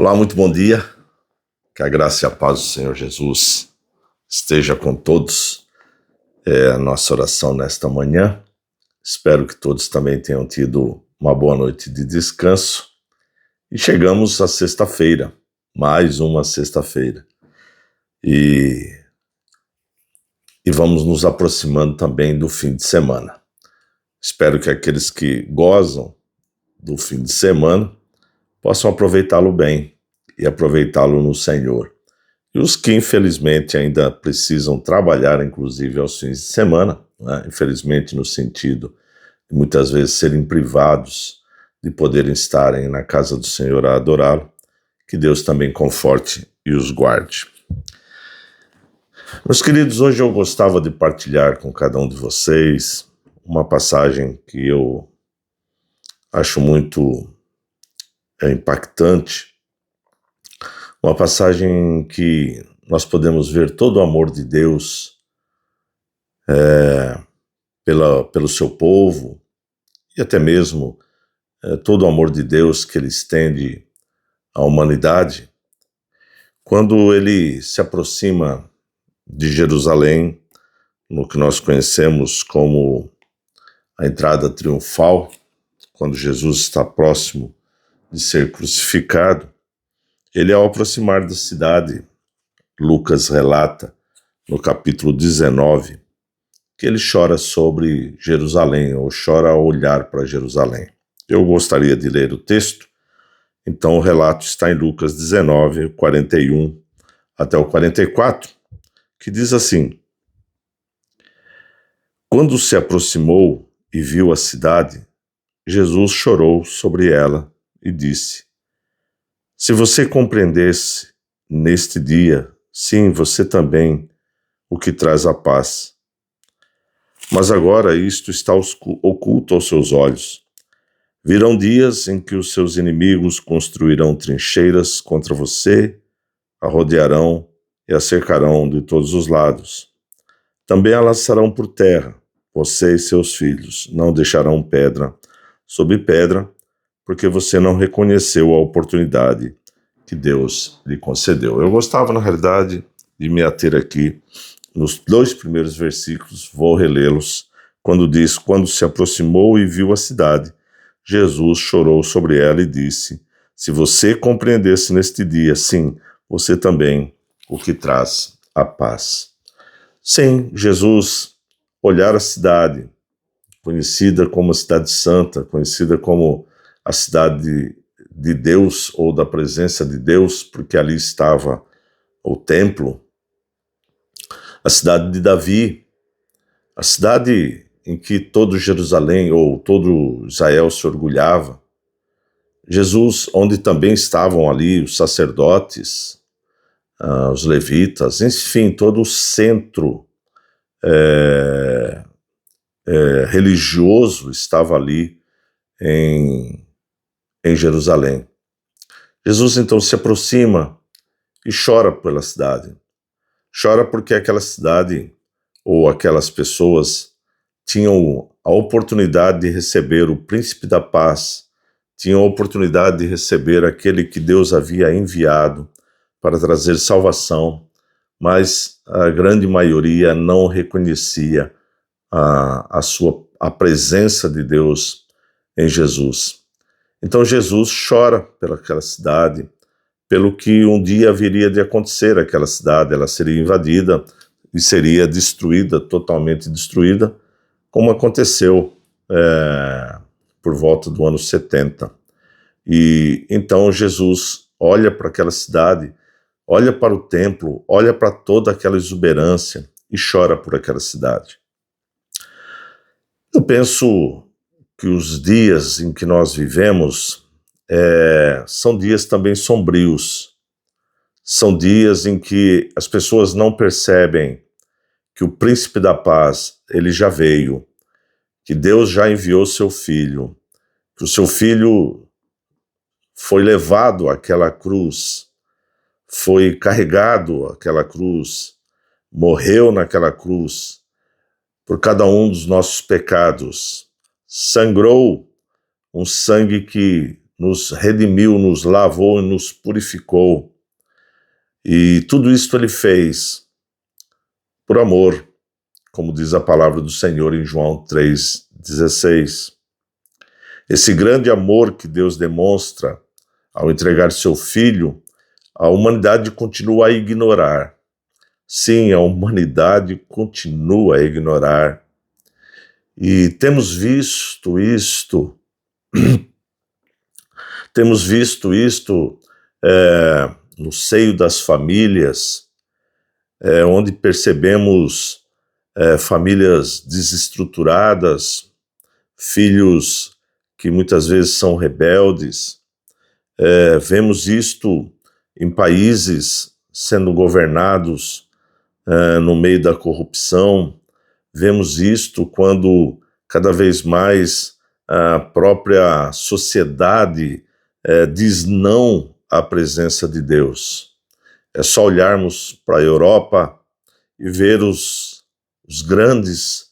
Olá, muito bom dia. Que a graça e a paz do Senhor Jesus esteja com todos. É a nossa oração nesta manhã. Espero que todos também tenham tido uma boa noite de descanso. E chegamos à sexta-feira, mais uma sexta-feira. E vamos nos aproximando também do fim de semana. Espero que aqueles que gozam do fim de semana possam aproveitá-lo bem e aproveitá-lo no Senhor. E os que, infelizmente, ainda precisam trabalhar, inclusive aos fins de semana, né? Infelizmente no sentido de muitas vezes serem privados de poderem estarem na casa do Senhor a adorá-lo, que Deus também conforte e os guarde. Meus queridos, hoje eu gostava de partilhar com cada um de vocês uma passagem que eu acho muito impactante, uma passagem que nós podemos ver todo o amor de Deus pelo seu povo e até mesmo todo o amor de Deus que ele estende à humanidade quando ele se aproxima de Jerusalém, no que nós conhecemos como a entrada triunfal, quando Jesus está próximo de ser crucificado. Ele, ao aproximar da cidade, Lucas relata no capítulo 19 que ele chora sobre Jerusalém, ou chora ao olhar para Jerusalém. Eu gostaria de ler o texto, então o relato está em Lucas 19, 41 até o 44, que diz assim: Quando se aproximou e viu a cidade, Jesus chorou sobre ela e disse: Se você compreendesse neste dia, sim, você também, o que traz a paz. Mas agora isto está oculto aos seus olhos. Virão dias em que os seus inimigos construirão trincheiras contra você, a rodearão e a cercarão de todos os lados. Também a lançarão por terra, você e seus filhos, não deixarão pedra sobre pedra, porque você não reconheceu a oportunidade que Deus lhe concedeu. Eu gostava, na realidade, de me ater aqui nos 2 primeiros versículos, vou relê-los, quando diz: Quando se aproximou e viu a cidade, Jesus chorou sobre ela e disse: Se você compreendesse neste dia, sim, você também, o que traz a paz. Sim, Jesus olhar a cidade, conhecida como a Cidade Santa, conhecida como a cidade de Deus ou da presença de Deus, porque ali estava o templo, a cidade de Davi, a cidade em que todo Jerusalém ou todo Israel se orgulhava. Jesus, onde também estavam ali os sacerdotes, os levitas, enfim, todo o centro religioso estava ali em Jerusalém. Jesus então se aproxima e chora pela cidade. Chora porque aquela cidade ou aquelas pessoas tinham a oportunidade de receber o príncipe da paz, tinham a oportunidade de receber aquele que Deus havia enviado para trazer salvação, mas a grande maioria não reconhecia a presença de Deus em Jesus. Então Jesus chora pelaquela cidade, pelo que um dia haveria de acontecer aquela cidade. Ela seria invadida e seria destruída, totalmente destruída, como aconteceu por volta do ano 70. E então Jesus olha para aquela cidade, olha para o templo, olha para toda aquela exuberância e chora por aquela cidade. Eu penso que os dias em que nós vivemos são dias também sombrios. São dias em que as pessoas não percebem que o príncipe da paz, ele já veio, que Deus já enviou seu filho, que o seu filho foi levado àquela cruz, foi carregado àquela cruz, morreu naquela cruz por cada um dos nossos pecados, sangrou um sangue que nos redimiu, nos lavou e nos purificou. E tudo isso ele fez por amor, como diz a palavra do Senhor em João 3,16. Esse grande amor que Deus demonstra ao entregar seu Filho, a humanidade continua a ignorar. Sim, a humanidade continua a ignorar. E temos visto isto no seio das famílias, onde percebemos famílias desestruturadas, filhos que muitas vezes são rebeldes. Vemos isto em países sendo governados no meio da corrupção. Vemos isto quando cada vez mais a própria sociedade diz não à presença de Deus. É só olharmos para a Europa e ver as grandes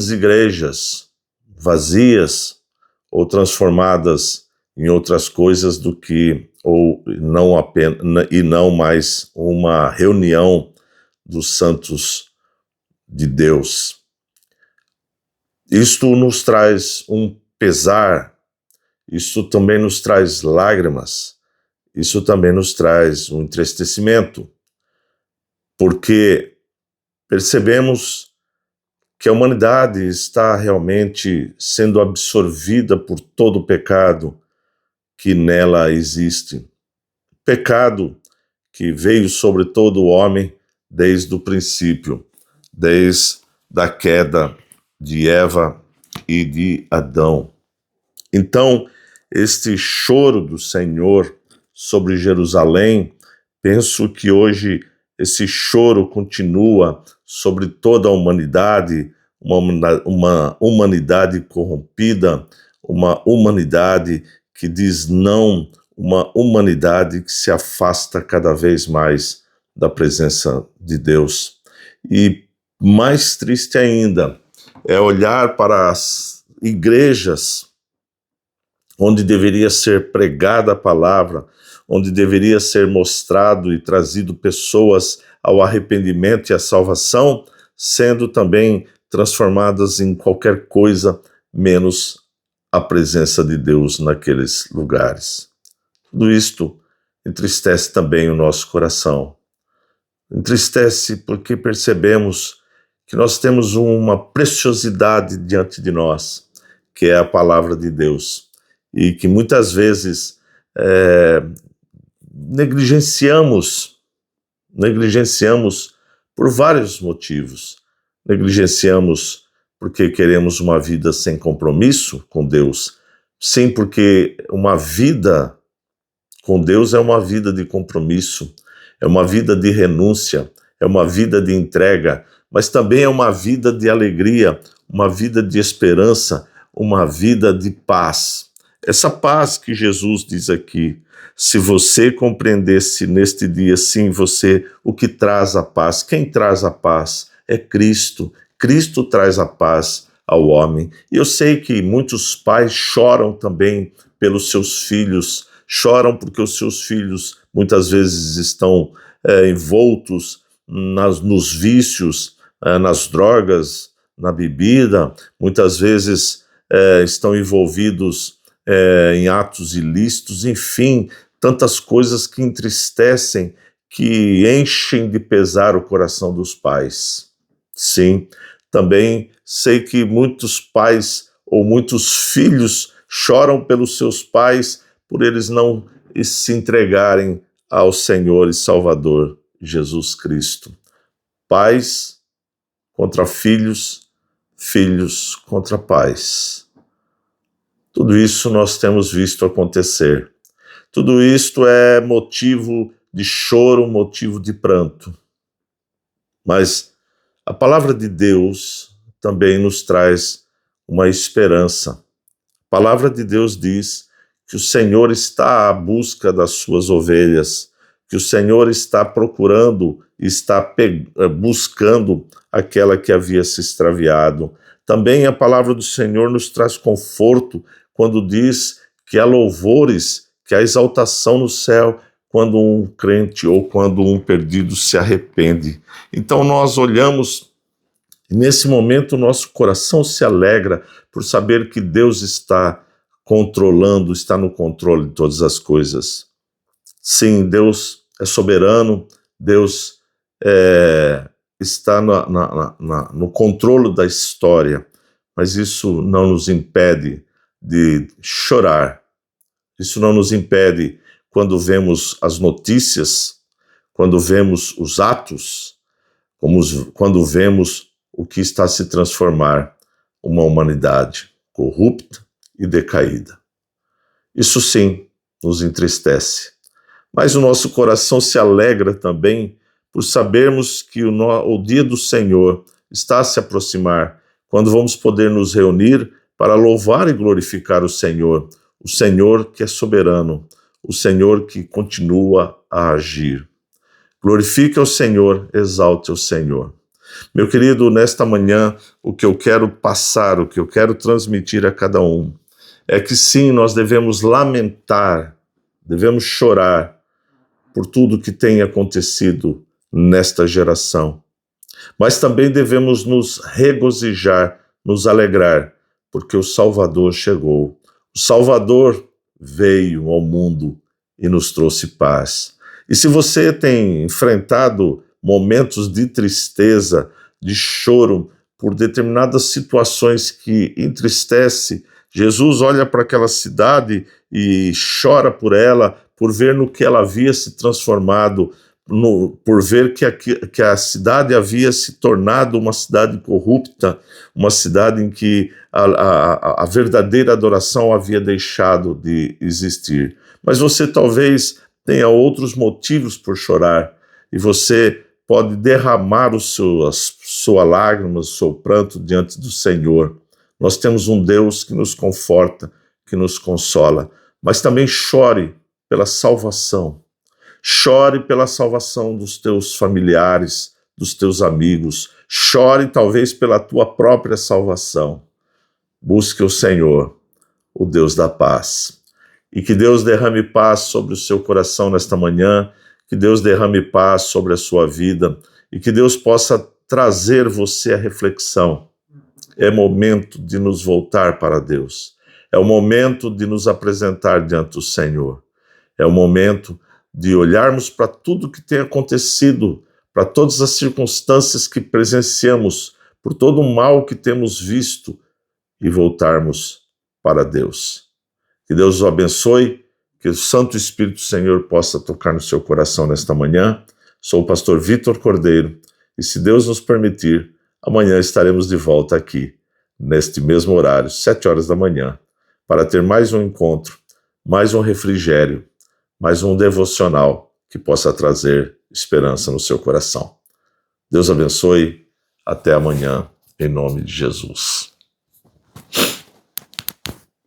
igrejas vazias ou transformadas em outras coisas do que, ou não apenas, e não mais uma reunião dos santos de Deus. Isto nos traz um pesar, isso também nos traz lágrimas, isso também nos traz um entristecimento, porque percebemos que a humanidade está realmente sendo absorvida por todo o pecado que nela existe. Pecado que veio sobre todo o homem desde o princípio, desde a queda de Eva e de Adão. Então, este choro do Senhor sobre Jerusalém, penso que hoje esse choro continua sobre toda a humanidade, uma humanidade corrompida, uma humanidade que diz não, uma humanidade que se afasta cada vez mais da presença de Deus. E mais triste ainda é olhar para as igrejas onde deveria ser pregada a palavra, onde deveria ser mostrado e trazido pessoas ao arrependimento e à salvação, sendo também transformadas em qualquer coisa menos a presença de Deus naqueles lugares. Tudo isto entristece também o nosso coração. Entristece porque percebemos que nós temos uma preciosidade diante de nós, que é a palavra de Deus, e que muitas vezes negligenciamos por vários motivos. Negligenciamos porque queremos uma vida sem compromisso com Deus. Sim, porque uma vida com Deus é uma vida de compromisso, é uma vida de renúncia, é uma vida de entrega, mas também é uma vida de alegria, uma vida de esperança, uma vida de paz. Essa paz que Jesus diz aqui, se você compreendesse neste dia, sim, você, o que traz a paz. Quem traz a paz é Cristo. Cristo traz a paz ao homem. E eu sei que muitos pais choram também pelos seus filhos, choram porque os seus filhos muitas vezes estão envoltos nos vícios, nas drogas, na bebida, muitas vezes estão envolvidos em atos ilícitos, enfim, tantas coisas que entristecem, que enchem de pesar o coração dos pais. Sim, também sei que muitos pais ou muitos filhos choram pelos seus pais por eles não se entregarem ao Senhor e Salvador Jesus Cristo. Pais contra filhos, filhos contra pais. Tudo isso nós temos visto acontecer. Tudo isto é motivo de choro, motivo de pranto. Mas a palavra de Deus também nos traz uma esperança. A palavra de Deus diz que o Senhor está à busca das suas ovelhas, que o Senhor está procurando, está buscando aquela que havia se extraviado. Também a palavra do Senhor nos traz conforto quando diz que há louvores, que há exaltação no céu quando um crente ou quando um perdido se arrepende. Então nós olhamos, e nesse momento o nosso coração se alegra por saber que Deus está controlando, está no controle de todas as coisas. Sim, Deus é soberano, Deus está no controle da história, mas isso não nos impede de chorar. Isso não nos impede, quando vemos as notícias, quando vemos os atos, quando vemos o que está a se transformar uma humanidade corrupta e decaída. Isso sim nos entristece. Mas o nosso coração se alegra também por sabermos que o dia do Senhor está a se aproximar, quando vamos poder nos reunir para louvar e glorificar o Senhor que é soberano, o Senhor que continua a agir. Glorifique ao Senhor, exalte ao Senhor. Meu querido, nesta manhã, o que eu quero passar, o que eu quero transmitir a cada um, é que sim, nós devemos lamentar, devemos chorar por tudo que tem acontecido nesta geração. Mas também devemos nos regozijar, nos alegrar, porque o Salvador chegou. O Salvador veio ao mundo e nos trouxe paz. E se você tem enfrentado momentos de tristeza, de choro, por determinadas situações que entristece, Jesus olha para aquela cidade e chora por ela, por ver no que ela havia se transformado, por ver que a cidade havia se tornado uma cidade corrupta, uma cidade em que a verdadeira adoração havia deixado de existir. Mas você talvez tenha outros motivos por chorar, e você pode derramar sua lágrima, o seu pranto diante do Senhor. Nós temos um Deus que nos conforta, que nos consola, mas também chore pela salvação. Chore pela salvação dos teus familiares, dos teus amigos. Chore talvez pela tua própria salvação. Busque o Senhor, o Deus da paz. E que Deus derrame paz sobre o seu coração nesta manhã, que Deus derrame paz sobre a sua vida e que Deus possa trazer você à reflexão. É momento de nos voltar para Deus. É o momento de nos apresentar diante do Senhor. É o momento de olharmos para tudo que tem acontecido, para todas as circunstâncias que presenciamos, por todo o mal que temos visto e voltarmos para Deus. Que Deus o abençoe, que o Santo Espírito do Senhor possa tocar no seu coração nesta manhã. Sou o pastor Vitor Cordeiro e, se Deus nos permitir, amanhã estaremos de volta aqui, neste mesmo horário, 7 horas da manhã, para ter mais um encontro, mais um refrigério, mais um devocional que possa trazer esperança no seu coração. Deus abençoe. Até amanhã, em nome de Jesus.